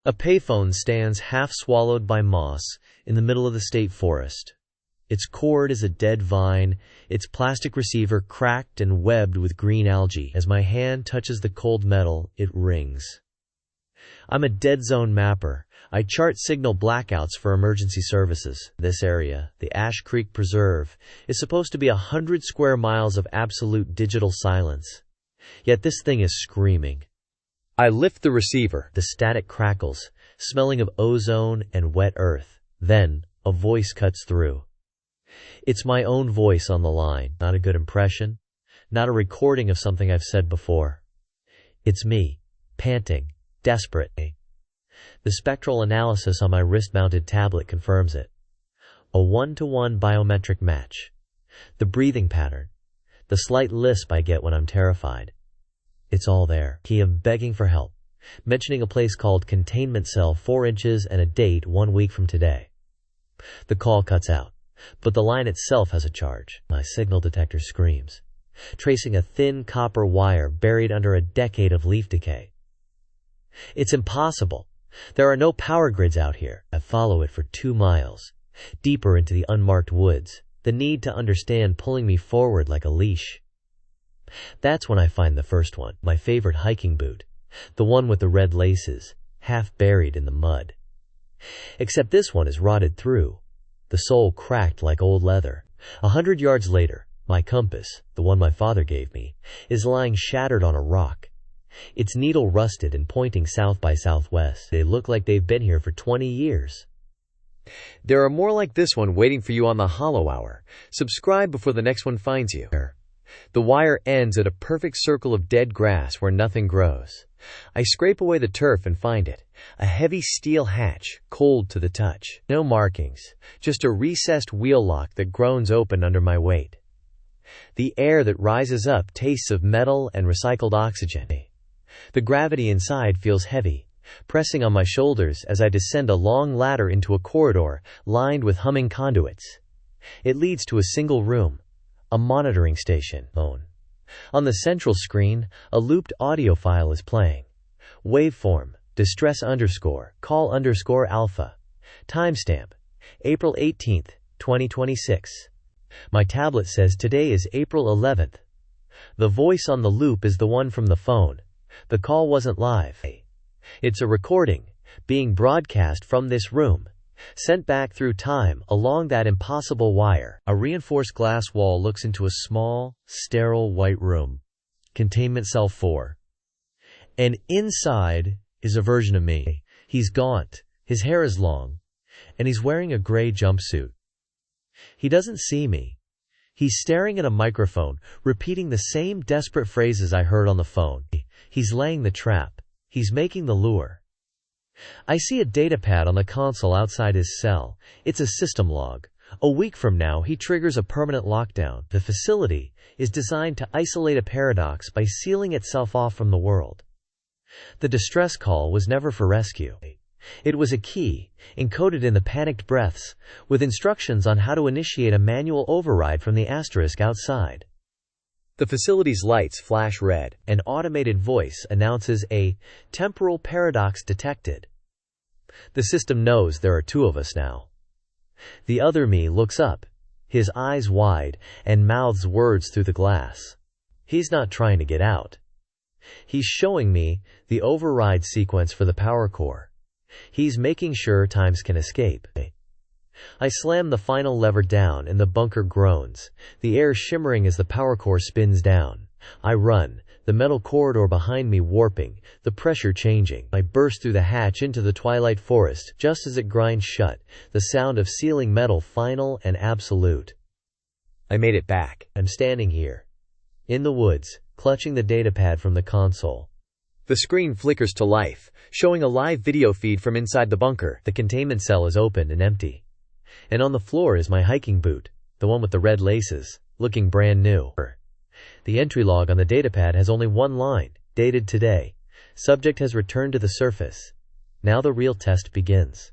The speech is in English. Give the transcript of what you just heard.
A payphone stands half swallowed by moss in the middle of the state forest. Its cord is a dead vine, its plastic receiver cracked and webbed with green algae. As my hand touches the cold metal, it rings. I'm a dead zone mapper. I chart signal blackouts for emergency services. This area, the Ash Creek Preserve, is supposed to be 100 square miles of absolute digital silence. Yet this thing is screaming. I lift the receiver. The static crackles, smelling of ozone and wet earth. Then, a voice cuts through. It's my own voice on the line. Not a good impression. Not a recording of something I've said before. It's me, panting, desperate. The spectral analysis on my wrist-mounted tablet confirms it. A 1-to-1 biometric match. The breathing pattern. The slight lisp I get when I'm terrified. It's all there. I am begging for help, mentioning a place called Containment Cell 4 inches and a date 1 week from today. The call cuts out, but the line itself has a charge. My signal detector screams, tracing a thin copper wire buried under a decade of leaf decay. It's impossible. There are no power grids out here. I follow it for 2 miles, deeper into the unmarked woods, the need to understand pulling me forward like a leash. That's when I find the first one, my favorite hiking boot, the one with the red laces, half buried in the mud. Except this one is rotted through, the sole cracked like old leather. 100 yards later, my compass, the one my father gave me, is lying shattered on a rock. Its needle rusted and pointing south by southwest. They look like they've been here for 20 years. There are more like this one waiting for you on the Hollow Hour. Subscribe before the next one finds you. The wire ends at a perfect circle of dead grass where nothing grows. I scrape away the turf and find it. A heavy steel hatch, cold to the touch. No markings, just a recessed wheel lock that groans open under my weight. The air that rises up tastes of metal and recycled oxygen. The gravity inside feels heavy, pressing on my shoulders as I descend a long ladder into a corridor lined with humming conduits. It leads to a single room. A monitoring station. On the central screen, a looped audio file is playing. Waveform, distress call alpha. Timestamp, April 18th, 2026. My tablet says today is April 11th. The voice on the loop is the one from the phone. The call wasn't live. It's a recording, being broadcast from this room, sent back through time along that impossible wire. A reinforced glass wall looks into a small, sterile white room. Containment Cell 4. And inside is a version of me. He's gaunt, his hair is long, and he's wearing a gray jumpsuit. He doesn't see me. He's staring at a microphone, repeating the same desperate phrases I heard on the phone. He's laying the trap. He's making the lure. I see a datapad on the console outside his cell. It's a system log. A week from now, he triggers a permanent lockdown. The facility is designed to isolate a paradox by sealing itself off from the world. The distress call was never for rescue. It was a key, encoded in the panicked breaths, with instructions on how to initiate a manual override from the asterisk outside. The facility's lights flash red. An automated voice announces a temporal paradox detected. The system knows there are 2 of us now. The other me looks up, his eyes wide, and mouths words through the glass. He's not trying to get out. He's showing me the override sequence for the power core. He's making sure Times can escape. I slam the final lever down and the bunker groans, the air shimmering as the power core spins down. I run, the metal corridor behind me warping, the pressure changing. I burst through the hatch into the twilight forest just as it grinds shut, the sound of sealing metal final and absolute. I made it back. I'm standing here, in the woods, clutching the datapad from the console. The screen flickers to life, showing a live video feed from inside the bunker. The containment cell is open and empty. And on the floor is my hiking boot, the one with the red laces, looking brand new. The entry log on the datapad has only 1 line, dated today. Subject has returned to the surface. Now the real test begins.